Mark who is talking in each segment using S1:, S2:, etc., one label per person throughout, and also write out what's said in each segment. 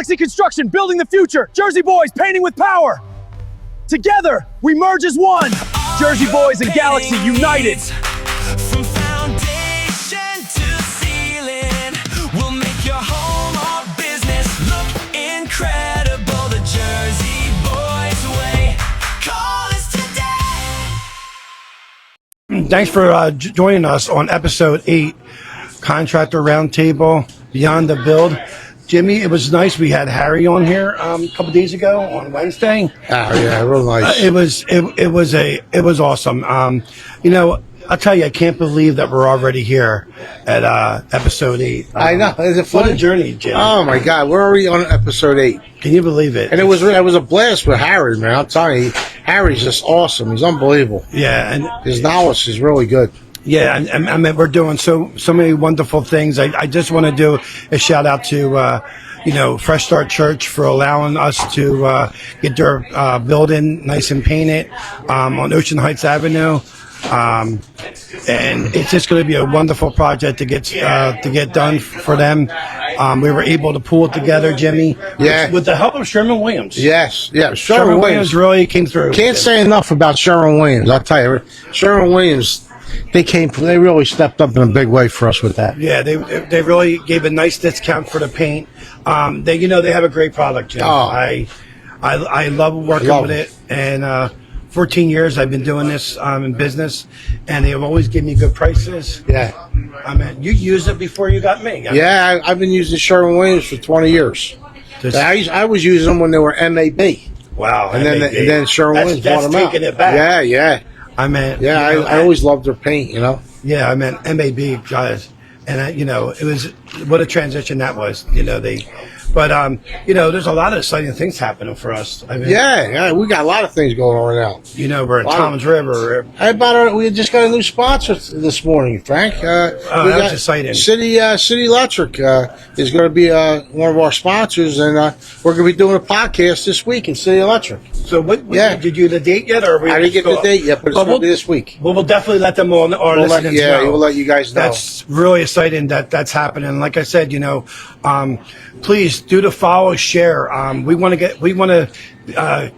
S1: Galaxy Construction, building the future. Jersey Boys, painting with power. Together, we merge as one. Jersey Boys and Galaxy united.
S2: From foundation to ceiling, we'll make your home or business look incredible. The Jersey Boys way. Call us today.
S3: Thanks for joining us on episode 8, Contractor Roundtable, Beyond the Build. Jimmy, it was nice. We had Harry on here a couple days ago on Wednesday.
S4: Yeah, real nice.
S3: It was awesome. You know, I'll tell you, I can't believe that we're already here at episode 8.
S4: I know. Is it fun?
S3: What a journey, Jimmy.
S4: Oh my God, we're already on episode 8.
S3: Can you believe it?
S4: And it was a blast with Harry, man. I'm telling you, Harry's just awesome. He's unbelievable.
S3: Yeah, and
S4: His knowledge is really good.
S3: yeah, and I mean, we're doing so many wonderful things. I just want to do a shout out to Fresh Start Church for allowing us to get their building nice and painted on Ocean Heights Avenue. And it's just going to be a wonderful project to get done for them. We were able to pull it together, Jimmy.
S4: Yeah.
S3: with the help of Sherman Williams.
S4: Yes, yeah.
S3: Sherman Williams really came through.
S4: Can't say enough about Sherman Williams. I'll tell you, Sherman Williams. They really stepped up in a big way for us with that.
S3: Yeah, they really gave a nice discount for the paint. They have a great product, Jim.
S4: Oh.
S3: I love working with it, and 14 years I've been doing this in business, and they have always given me good prices.
S4: Yeah.
S3: I mean, you used it before you got me.
S4: Yeah, I've been using Sherman Williams for 20 years. I was using them when they were MAB.
S3: Wow.
S4: And then Sherman Williams bought them out.
S3: Taking it back.
S4: Yeah, yeah.
S3: I mean,
S4: I always loved their paint,
S3: Yeah, I mean, MAB guys, and it was what a transition that was. There's a lot of exciting things happening for us. I mean,
S4: yeah, we got a lot of things going on right now.
S3: We're in Tom's River.
S4: We just got a new sponsor this morning, Frank.
S3: That's exciting.
S4: City Electric is going to be one of our sponsors, and we're going to be doing a podcast this week in City Electric.
S3: So did you get the date yet? Or
S4: I didn't get the date yet, but it's going to be this week.
S3: Well, we'll definitely let them on our listeners know.
S4: We'll let you guys know.
S3: That's really exciting that's happening. Like I said, please do the follow, share. We want to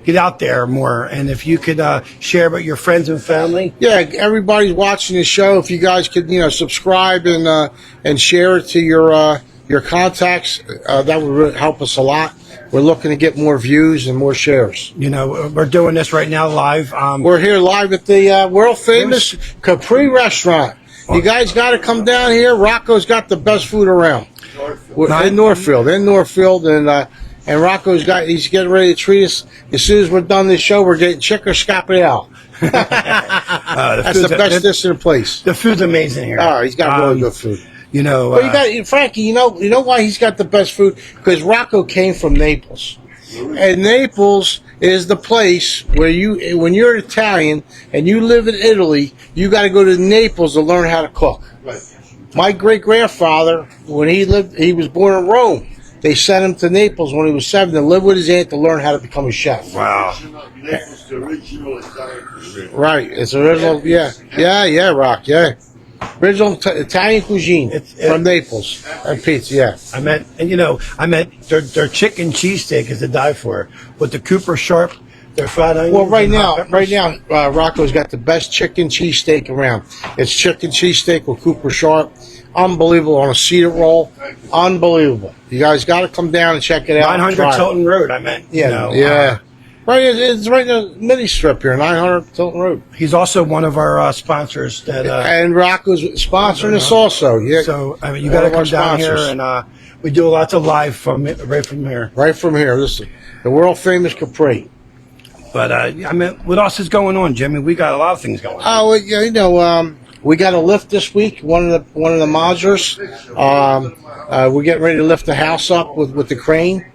S3: get out there more, and if you could share with your friends and family.
S4: Yeah, everybody's watching the show. If you guys could, subscribe and share it to your contacts, that would really help us a lot. We're looking to get more views and more shares.
S3: We're doing this right now live.
S4: We're here live at the world famous Capri restaurant. You guys got to come down here. Rocco's got the best food around. In Northfield, and Rocco's he's getting ready to treat us. As soon as we're done this show, we're getting chicken scappial. That's the best dish in the place.
S3: The food's amazing here.
S4: Oh, he's got really good food.
S3: Well,
S4: you got Frankie. You know why he's got the best food? Because Rocco came from Naples, and Naples is the place where when you're Italian and you live in Italy, you got to go to Naples to learn how to cook. Right. My great-grandfather, when he was born in Rome. They sent him to Naples when he was 7 to live with his aunt to learn how to become a chef.
S3: Wow.
S5: Naples, the original Italian.
S4: Right. It's original. Yeah, Rock. Yeah. Original Italian cuisine from Naples and pizza. Yeah.
S3: I meant their chicken cheesesteak is to die for with the Cooper Sharp. Their fried onions.
S4: Well, right now, Rocco's got the best chicken cheesesteak around. It's chicken cheesesteak with Cooper Sharp. Unbelievable on a cedar roll. Unbelievable. You guys got to come down and check it out.
S3: 900 Tilton Road, I meant.
S4: Yeah. Right, it's right in the mini strip here, 900 Tilton Road.
S3: He's also one of our sponsors.
S4: And Rocco's sponsoring us also. Yeah.
S3: So, you got to come down here, and we do lots of live right from here.
S4: Right from here. Listen, the world famous Capri.
S3: But, what else is going on, Jimmy? We got a lot of things going on.
S4: Oh, we got a lift this week, one of the modulars. We're getting ready to lift the house up with the crane.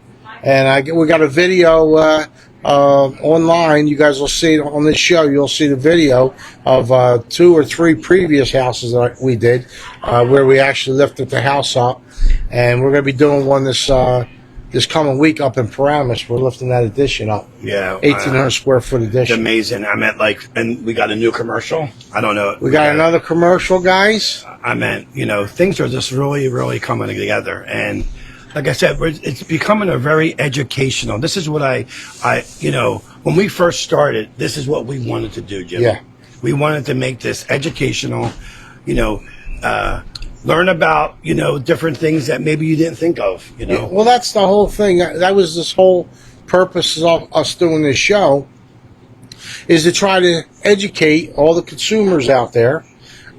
S4: And we got a video online. You guys will see it on this show. You'll see the video of 2 or 3 previous houses that we did where we actually lifted the house up. And we're going to be doing one this coming week up in Paramus. We're lifting that addition up.
S3: Yeah.
S4: 1,800 square foot addition.
S3: Amazing. And we got a new commercial. I don't know.
S4: We got another commercial, guys.
S3: Things are just really, really coming together. And like I said, it's becoming a very educational. This is what I, when we first started, this is what we wanted to do, Jim.
S4: Yeah.
S3: We wanted to make this educational, learn about, different things that maybe you didn't think of,
S4: Yeah, well, that's the whole thing. That was this whole purpose of us doing this show, is to try to educate all the consumers out there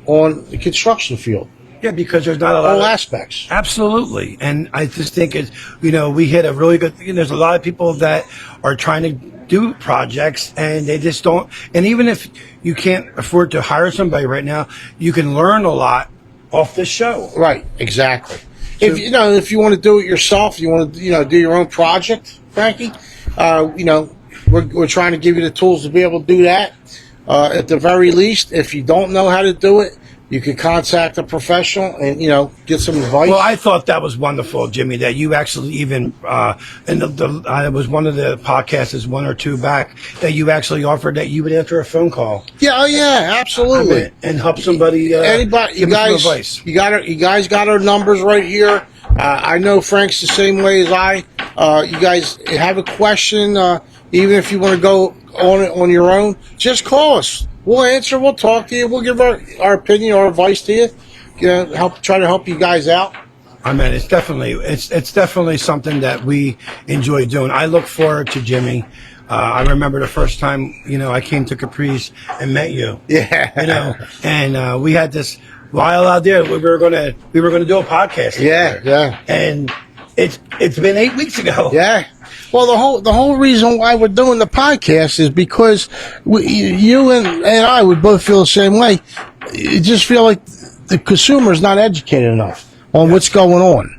S4: on the construction field.
S3: Yeah, because there's not a lot
S4: All
S3: of
S4: aspects.
S3: Absolutely. And I just think it's, we hit a really good, there's a lot of people that are trying to do projects and they just don't. And even if you can't afford to hire somebody right now, you can learn a lot off this show.
S4: Right, exactly. If you want to do it yourself, you want to, do your own project, Frankie, we're trying to give you the tools to be able to do that. At the very least, if you don't know how to do it, you can contact a professional and, get some advice.
S3: Well, I thought that was wonderful, Jimmy, that you actually even, it was one of the podcasts, one or two back, that you actually offered that you would answer a phone call.
S4: Yeah, oh yeah, absolutely.
S3: And help somebody,
S4: anybody,
S3: give them some advice.
S4: You guys got our numbers right here. I know Frank's the same way as I. You guys have a question, even if you want to go on it on your own, just call us. We'll answer. We'll talk to you. We'll give our opinion, our advice to you. Try to help you guys out.
S3: I mean, it's definitely something that we enjoy doing. I look forward to Jimmy. I remember the first time, I came to Caprice and met you.
S4: Yeah.
S3: And we had this while out there. We were gonna do a podcast together.
S4: Yeah.
S3: And it's been 8 weeks ago.
S4: Yeah. Well, the whole reason why we're doing the podcast is because you and I would both feel the same way. You just feel like the consumer is not educated enough on what's going on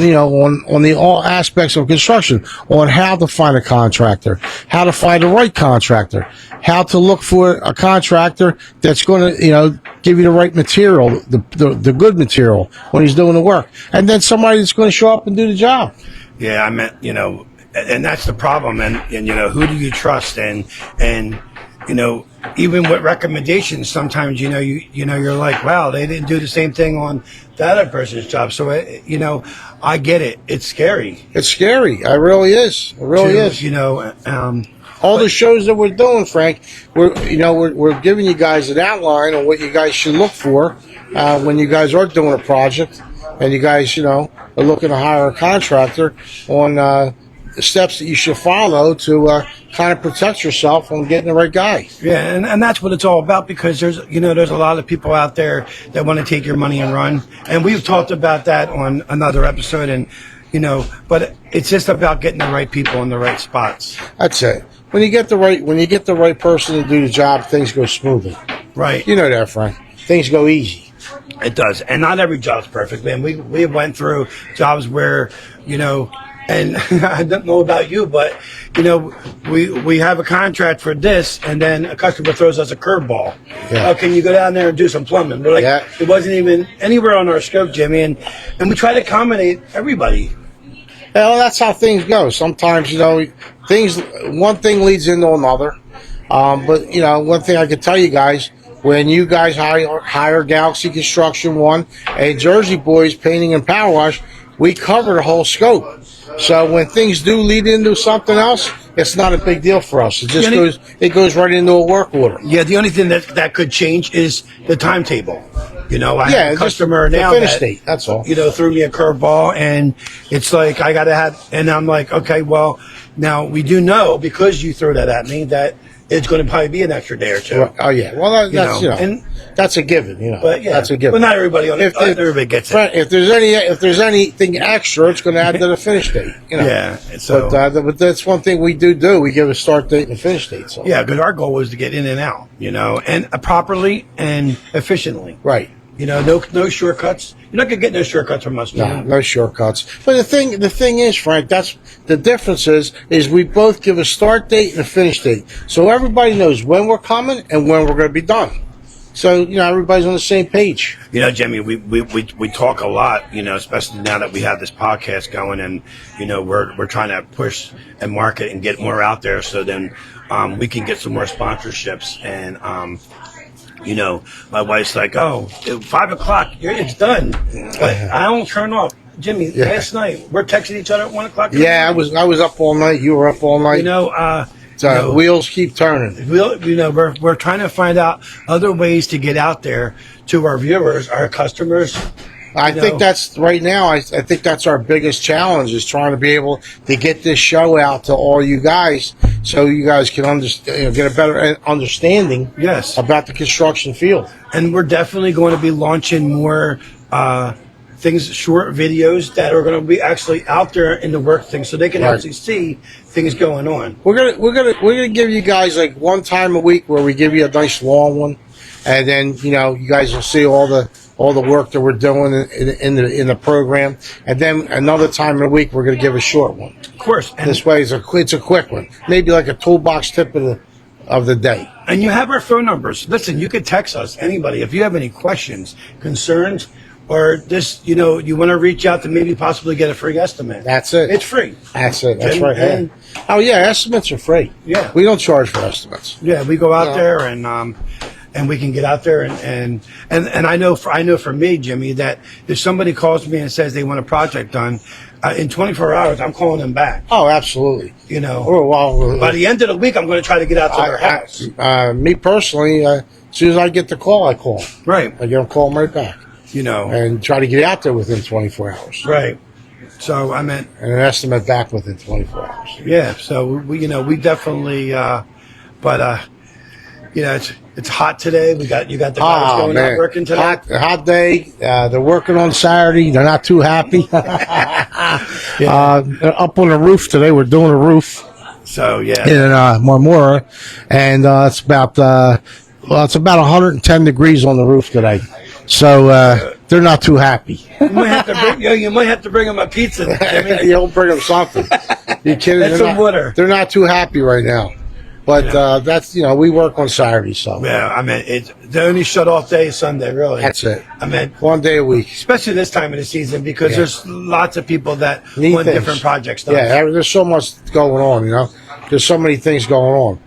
S4: the all aspects of construction, on how to find a contractor, how to find the right contractor, how to look for a contractor that's going to, give you the right material, the good material when he's doing the work, and then somebody that's going to show up and do the job.
S3: Yeah, I meant, and that's the problem. And who do you trust? And even with recommendations, sometimes, you're like, wow, they didn't do the same thing on that other person's job. So, I get it. It's scary.
S4: It's scary. It really is. It really is. All the shows that we're doing, Frank, we're giving you guys an outline on what you guys should look for when you guys are doing a project, and you guys, are looking to hire a contractor on the steps that you should follow to kind of protect yourself on getting the right guy.
S3: Yeah, and that's what it's all about, because there's a lot of people out there that want to take your money and run, and we've talked about that on another episode, and but it's just about getting the right people in the right spots.
S4: That's it. When you get the right person to do the job, things go smoothly.
S3: Right.
S4: You know that, Frank. Things go easy.
S3: It does, and not every job's perfect, man. We went through jobs where and I don't know about you, but we have a contract for this, and then a customer throws us a curveball.
S4: Yeah.
S3: Oh, can you go down there and do some plumbing? We're like, It wasn't even anywhere on our scope, Jimmy, and we try to accommodate everybody.
S4: Well, that's how things go. Sometimes, one thing leads into another. But one thing I can tell you guys, when you guys hire Galaxy Construction One and Jersey Boys Painting and Power Wash, we cover the whole scope. So when things do lead into something else, it's not a big deal for us. It just goes right into a work order.
S3: Yeah, the only thing that could change is the timetable. I have a customer now
S4: finish date. That's all.
S3: Threw me a curveball, and it's like I gotta have, and I'm like, okay, well, now we do know, because you threw that at me, that it's going to probably be an extra day or two.
S4: Oh yeah, well that's
S3: and
S4: that's a given.
S3: But yeah,
S4: that's a given.
S3: But not everybody everybody gets it.
S4: If there's anything extra, it's going to add to the finish date.
S3: Yeah. So,
S4: but that's one thing we do. We give a start date and a finish date. So
S3: yeah, because our goal was to get in and out, and properly and efficiently.
S4: Right.
S3: No shortcuts. You're not gonna get no shortcuts from us.
S4: No shortcuts. But the thing is, Frank, that's the difference is we both give a start date and a finish date, so everybody knows when we're coming and when we're going to be done. So everybody's on the same page.
S3: Jimmy, we talk a lot. Especially now that we have this podcast going, and we're trying to push and market and get more out there, so then we can get some more sponsorships and. My wife's like, oh, 5 o'clock, it's done. But I don't turn off. Jimmy,
S4: Yeah.
S3: last night we're texting each other at 1 o'clock.
S4: Yeah, I was up all night. You were up all night.
S3: You know,
S4: So wheels keep turning.
S3: we're trying to find out other ways to get out there to our viewers, our customers.
S4: I think that's right now. I think that's our biggest challenge is trying to be able to get this show out to all you guys, so you guys can understand, get a better understanding.
S3: Yes.
S4: About the construction field.
S3: And we're definitely going to be launching more things, short videos that are going to be actually out there in the work thing, so they can
S4: Right.
S3: actually see things going on.
S4: We're gonna give you guys like one time a week where we give you a nice long one, and then you guys will see all the work that we're doing in the program, and then another time in a week we're gonna give a short one.
S3: Of course. And
S4: This way it's a quick one, maybe like a toolbox tip of the day.
S3: And you have our phone numbers. Listen, you can text us, anybody, if you have any questions, concerns, or just, you want to reach out to maybe possibly get a free estimate.
S4: That's it.
S3: It's free.
S4: That's it. That's
S3: And-
S4: right.
S3: and-
S4: Oh yeah, estimates are free.
S3: Yeah.
S4: We don't charge for estimates.
S3: Yeah, we go out
S4: Yeah.
S3: there and we can get out there and I know for me, Jimmy, that if somebody calls me and says they want a project done, in 24 hours, I'm calling them back.
S4: Oh, absolutely.
S3: Oh,
S4: well,
S3: by the end of the week, I'm going to try to get out to their house.
S4: Me personally, as soon as I get the call, I call.
S3: Right.
S4: I get them call them right back. And try to get out there within 24 hours.
S3: Right. So I meant,
S4: And an estimate back within 24 hours.
S3: yeah. So we definitely, it's hot today. You got the guys going out working today.
S4: Hot day. They're working on Saturday. They're not too happy. Up on the roof today. We're doing a roof
S3: So yeah.
S4: in Marmora, and it's about 110 degrees on the roof today. So they're not too happy.
S3: You might have to bring them a pizza. Jimmy.
S4: You'll bring them something. You kidding?
S3: That's some water.
S4: They're not too happy right now. But that's we work on Saturday, so
S3: Yeah, I mean, the only shut off day is Sunday, really.
S4: that's it.
S3: I mean,
S4: One day a week.
S3: especially this time of the season because there's lots of people that
S4: Need
S3: want
S4: things.
S3: different projects done.
S4: Yeah, there's so much going on. There's so many things going on.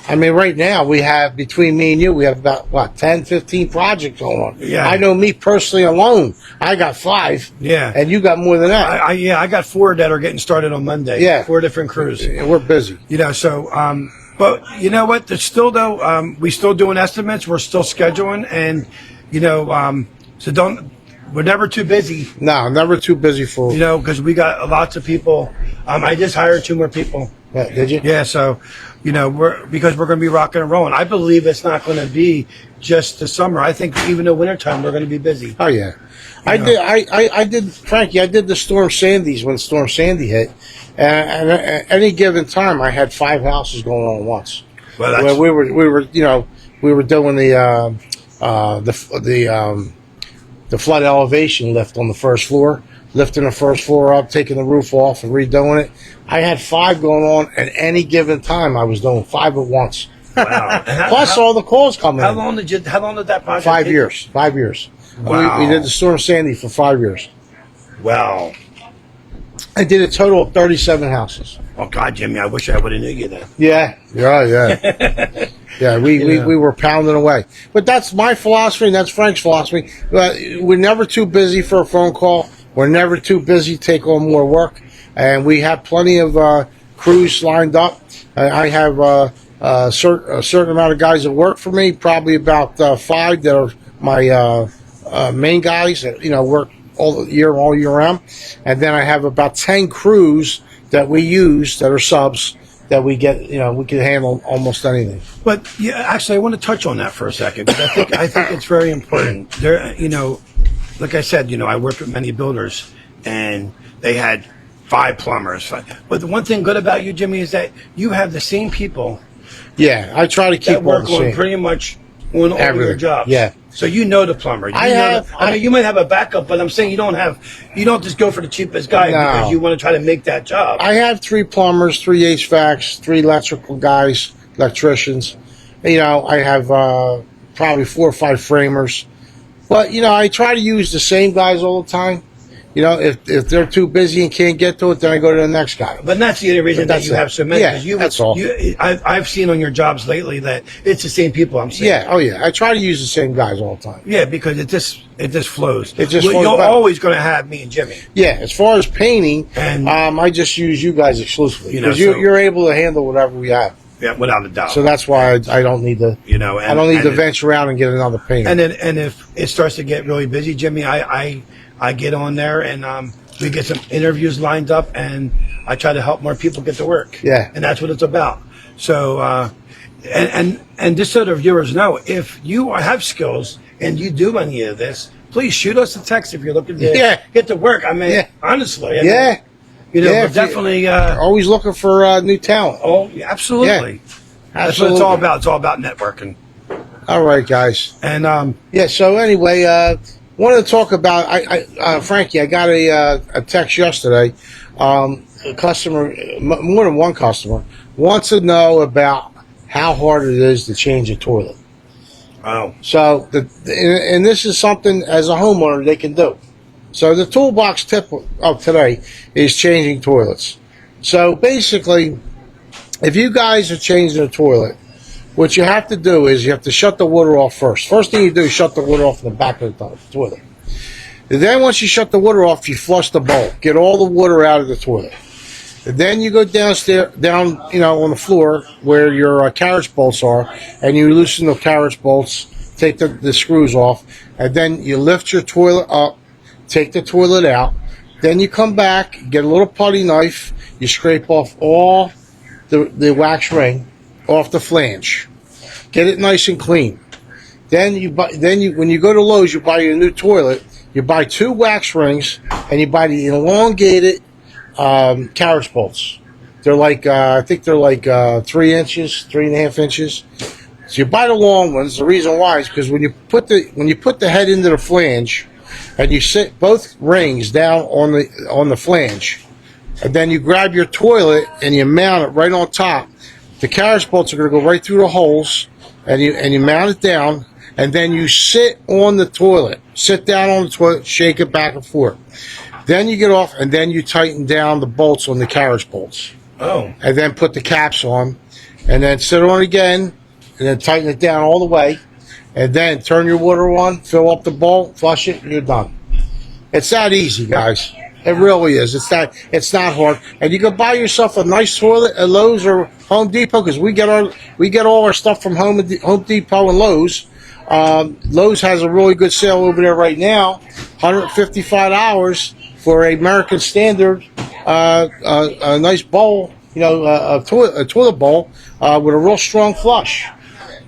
S4: I mean, right now we have between me and you, we have about 10, 15 projects going on.
S3: Yeah.
S4: I know me personally alone, I got 5.
S3: Yeah.
S4: and you got more than that.
S3: I got 4 that are getting started on Monday.
S4: Yeah.
S3: 4 different crews.
S4: We're busy.
S3: So but you know what? There's still though, we still doing estimates. We're still scheduling, and so we're never too busy.
S4: No, never too busy for.
S3: Because we got lots of people. I just hired 2 more people.
S4: Did you?
S3: Yeah, so we're going to be rocking and rolling. I believe it's not going to be just the summer. I think even the wintertime we're going to be busy.
S4: Oh yeah, I did, Frankie. I did the Storm Sandy's when Storm Sandy hit, and at any given time I had 5 houses going on at once.
S3: Well, that's,
S4: Where we were doing the flood elevation lift on the first floor, lifting the first floor up, taking the roof off, and redoing it. I had 5 going on at any given time. I was doing 5 at once.
S3: wow.
S4: Plus all the calls coming
S3: How
S4: in.
S3: long did that project
S4: 5
S3: take?
S4: years. 5 years.
S3: Wow.
S4: We did the Storm Sandy for 5 years.
S3: Wow.
S4: I did a total of 37 houses.
S3: Oh God, Jimmy, I wish I would have knew you then.
S4: Yeah. Yeah, we were pounding away. But that's my philosophy, and that's Frank's philosophy. We're never too busy for a phone call. We're never too busy to take on more work. And we have plenty of crews lined up. I have a certain amount of guys that work for me, probably about 5 that are my main guys that work all year round. And then I have about 10 crews that we use that are subs that we get. We can handle almost anything.
S3: But yeah, actually, I want to touch on that for a second because I think it's very important. There, like I said, I worked with many builders, and they had 5 plumbers. But the one thing good about you, Jimmy, is that you have the same people
S4: Yeah, I try to keep
S3: that
S4: all
S3: work
S4: the
S3: on
S4: same.
S3: pretty much on all your
S4: Everything.
S3: jobs.
S4: Yeah.
S3: So the plumber. You might have a backup, but I'm saying you don't just go for the cheapest guy
S4: No.
S3: because you want to try to make that job.
S4: I have 3 plumbers, 3 HVACs, 3 electrical guys, electricians. I have probably 4 or 5 framers. But I try to use the same guys all the time. You know, if they're too busy and can't get to it, then I go to the next guy.
S3: But that's the only reason that you have so many.
S4: Yeah,
S3: 'cause you,
S4: that's all.
S3: I've seen on your jobs lately that it's the same people I'm seeing.
S4: Yeah, oh yeah. I try to use the same guys all the time.
S3: Yeah, because it just flows.
S4: It just
S3: Well,
S4: flows
S3: you're
S4: better.
S3: always going to have me and Jimmy.
S4: Yeah, as far as painting,
S3: And-
S4: I just use you guys exclusively
S3: You know,
S4: because
S3: so-
S4: you're able to handle whatever we have.
S3: Yeah, without a doubt.
S4: So that's why I don't need to.
S3: You know,
S4: I don't need to
S3: and-
S4: venture out and get another painter.
S3: And if it starts to get really busy, Jimmy, I get on there and we get some interviews lined up, and I try to help more people get to work.
S4: Yeah.
S3: And that's what it's about. So, and just so the viewers know, if you have skills and you do any of this, please shoot us a text if you're looking to
S4: Yeah.
S3: get to work. I mean,
S4: Yeah.
S3: honestly. I mean,
S4: Yeah,
S3: you know,
S4: Yeah,
S3: we're
S4: if you-
S3: definitely.
S4: always looking for new talent.
S3: Oh, absolutely. That's
S4: Absolutely.
S3: what it's all about. It's all about networking.
S4: All right, guys.
S3: And
S4: Yeah. So anyway, wanted to talk about. Frankie, I got a text yesterday. A customer, more than one customer, wants to know about how hard it is to change a toilet.
S3: oh,
S4: So, and this is something as a homeowner they can do. So the toolbox tip of today is changing toilets. So basically, if you guys are changing a toilet, what you have to do is you have to shut the water off first. First thing you do is shut the water off in the back of the toilet. And then once you shut the water off, you flush the bowl. Get all the water out of the toilet. And then you go downstairs, on the floor where your carriage bolts are, and you loosen the carriage bolts, take the screws off, and then you lift your toilet up, take the toilet out. Then you come back, get a little putty knife, you scrape off all the wax ring off the flange. Get it nice and clean. Then when you go to Lowe's, you buy your new toilet. You buy 2 wax rings, and you buy the elongated carriage bolts. They're like I think they're like 3 inches, 3.5 inches. So you buy the long ones. The reason why is because when you put the head into the flange, and you sit both rings down on the flange, and then you grab your toilet and you mount it right on top. The carriage bolts are going to go right through the holes, and you mount it down, and then you sit on the toilet. Sit down on the toilet, shake it back and forth. Then you get off, and then you tighten down the bolts on the carriage bolts.
S3: oh,
S4: And then put the caps on, and then sit on again, and then tighten it down all the way, and then turn your water on, fill up the bowl, flush it, and you're done. It's that easy, guys. It really is. It's not hard. And you can buy yourself a nice toilet at Lowe's or Home Depot, because we get all our stuff from Home Depot and Lowe's. Lowe's has a really good sale over there right now, $155 for a American Standard, a nice bowl, a toilet bowl with a real strong flush.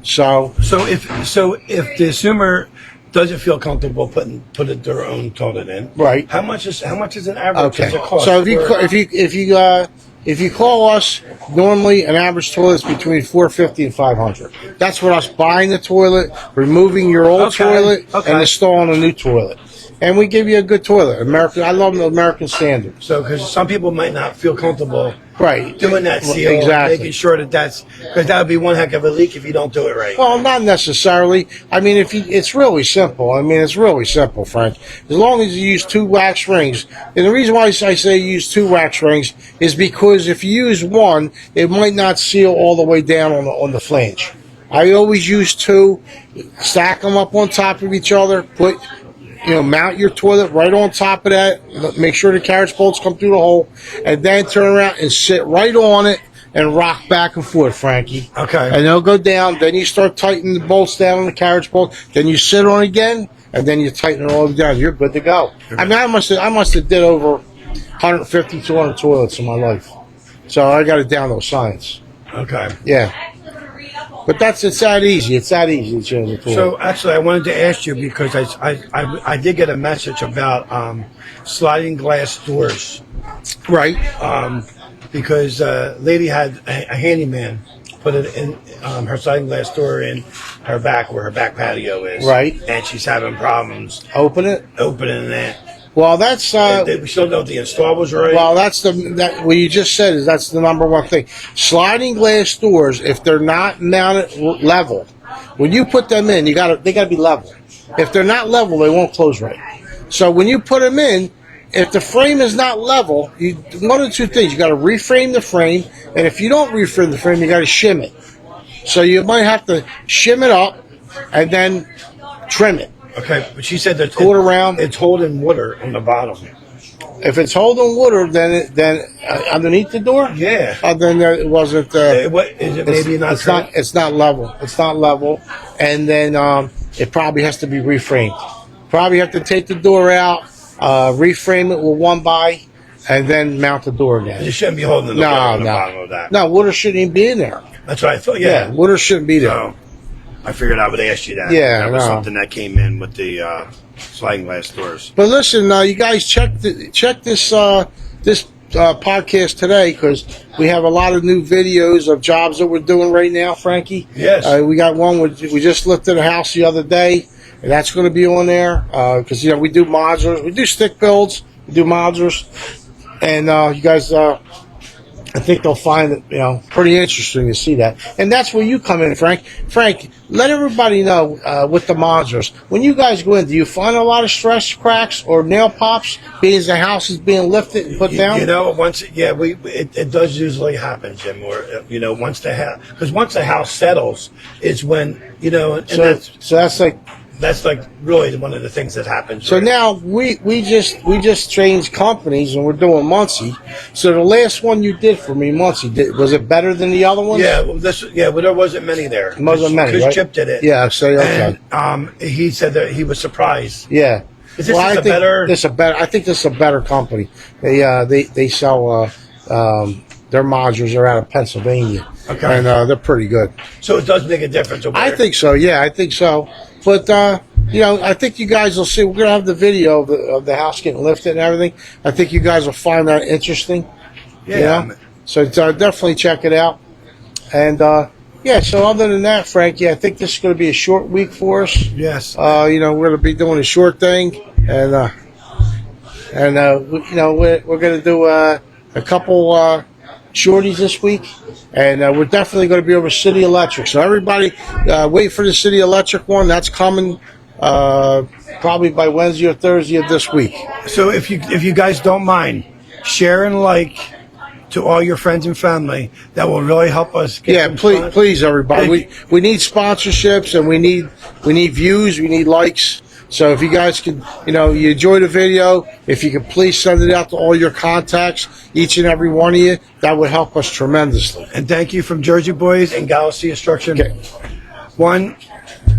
S4: So
S3: if the consumer doesn't feel comfortable putting their own toilet in,
S4: Right.
S3: How much is an average?
S4: okay,
S3: Does it cost
S4: so
S3: for-
S4: if you call us, normally an average toilet is between $450 and $500. That's what us buying the toilet, removing your old
S3: Okay,
S4: toilet,
S3: okay.
S4: and installing a new toilet. And we give you a good toilet. I love the American Standard.
S3: So, because some people might not feel comfortable
S4: Right.
S3: doing that seal,
S4: Exactly.
S3: making sure that's because that would be one heck of a leak if you don't do it right.
S4: Well, not necessarily. I mean, it's really simple. It's really simple, Frank. As long as you use 2 wax rings, and the reason why I say use 2 wax rings is because if you use one, it might not seal all the way down on the flange. I always use 2, stack them up on top of each other, mount your toilet right on top of that, make sure the carriage bolts come through the hole, and then turn around and sit right on it and rock back and forth, Frankie.
S3: Okay.
S4: And they'll go down, then you start tightening the bolts down on the carriage bolt, then you sit on it again, and then you tighten it all down. You're good to go. I must have did over 150, 200 toilets in my life. So I got it down to a science.
S3: Okay.
S4: Yeah. But it's that easy. It's that easy to change the toilet.
S3: So actually, I wanted to ask you because I did get a message about sliding glass doors.
S4: Right.
S3: Because lady had a handyman put it in her sliding glass door in her back where her back patio is.
S4: Right.
S3: And she's having problems
S4: Open it.
S3: opening it.
S4: Well, that's
S3: We still know if the install was right.
S4: well, what you just said is that's the number one thing. Sliding glass doors, if they're not mounted level, when you put them in, they got to be level. If they're not level, they won't close right. So when you put them in, if the frame is not level, one of two things: you got to reframe the frame, and if you don't reframe the frame, you got to shim it. So you might have to shim it up and then trim it.
S3: Okay, but she said that
S4: Cool it around.
S3: it's holding water on the bottom.
S4: If it's holding water, then underneath the door,
S3: Yeah.
S4: then it wasn't.
S3: What is it? Maybe not.
S4: It's not level. It's not level, and then it probably has to be reframed. Probably have to take the door out, reframe it with 1x, and then mount the door again.
S3: You shouldn't be holding the water on the bottom of that.
S4: No, water shouldn't even be in there.
S3: That's what I thought. Yeah.
S4: Water shouldn't be there.
S3: So, I figured I would ask you that.
S4: Yeah,
S3: that was
S4: no.
S3: something that came in with the sliding glass doors.
S4: But listen, you guys check this podcast today, because we have a lot of new videos of jobs that we're doing right now, Frankie.
S3: Yes.
S4: We got one we just lifted a house the other day, and that's going to be on there because we do modulars, we do stick builds, we do modulars, and you guys. I think they'll find it, pretty interesting to see that. And that's where you come in, Frank. Frank, let everybody know with the modulars. When you guys go in, do you find a lot of stress cracks or nail pops, being the house is being lifted and put down?
S3: It does usually happen, Jim. Or once the house settles, is when that's like really one of the things that happens.
S4: So now we just changed companies and we're doing Muncie. So the last one you did for me, Muncie, was it better than the other ones?
S3: Yeah, well, there wasn't many there.
S4: There wasn't many,
S3: because
S4: right?
S3: Chip did it.
S4: Yeah, so okay.
S3: And he said that he was surprised.
S4: Yeah.
S3: I think
S4: this is a better company. They sell their modules are out of Pennsylvania.
S3: Okay.
S4: And they're pretty good.
S3: So it does make a difference.
S4: I think so. Yeah, I think so. But I think you guys will see. We're gonna have the video of the house getting lifted and everything. I think you guys will find that interesting.
S3: Yeah.
S4: So definitely check it out. And so other than that, Frankie, I think this is going to be a short week for us.
S3: Yes.
S4: We're going to be doing a short thing, and we're going to do a couple shorties this week, and we're definitely going to be over City Electric. So everybody, wait for the City Electric one. That's coming probably by Wednesday or Thursday of this week.
S3: So if you guys don't mind, share and like to all your friends and family. That will really help us.
S4: Please, everybody. We need sponsorships, and we need views. We need likes. So if you guys can, you enjoyed the video, if you could please send it out to all your contacts, each and every one of you, that would help us tremendously.
S3: And thank you from Jersey Boys and Galaxy Instruction.
S4: Okay.
S3: One.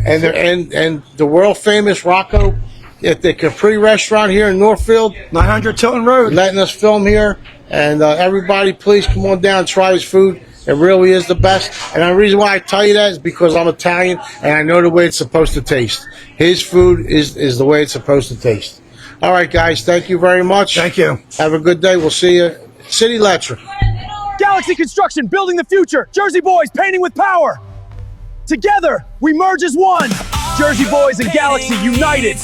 S4: And the world famous Rocco at the Capri restaurant here in Northfield,
S3: 900 Tilton Road,
S4: letting us film here. And everybody, please come on down and try his food. It really is the best. And the reason why I tell you that is because I'm Italian and I know the way it's supposed to taste. His food is the way it's supposed to taste. All right, guys. Thank you very much.
S3: Thank you.
S4: Have a good day. We'll see you. City Electric.
S1: Galaxy Construction, building the future. Jersey Boys, painting with power. Together, we merge as one. Jersey Boys and Galaxy united.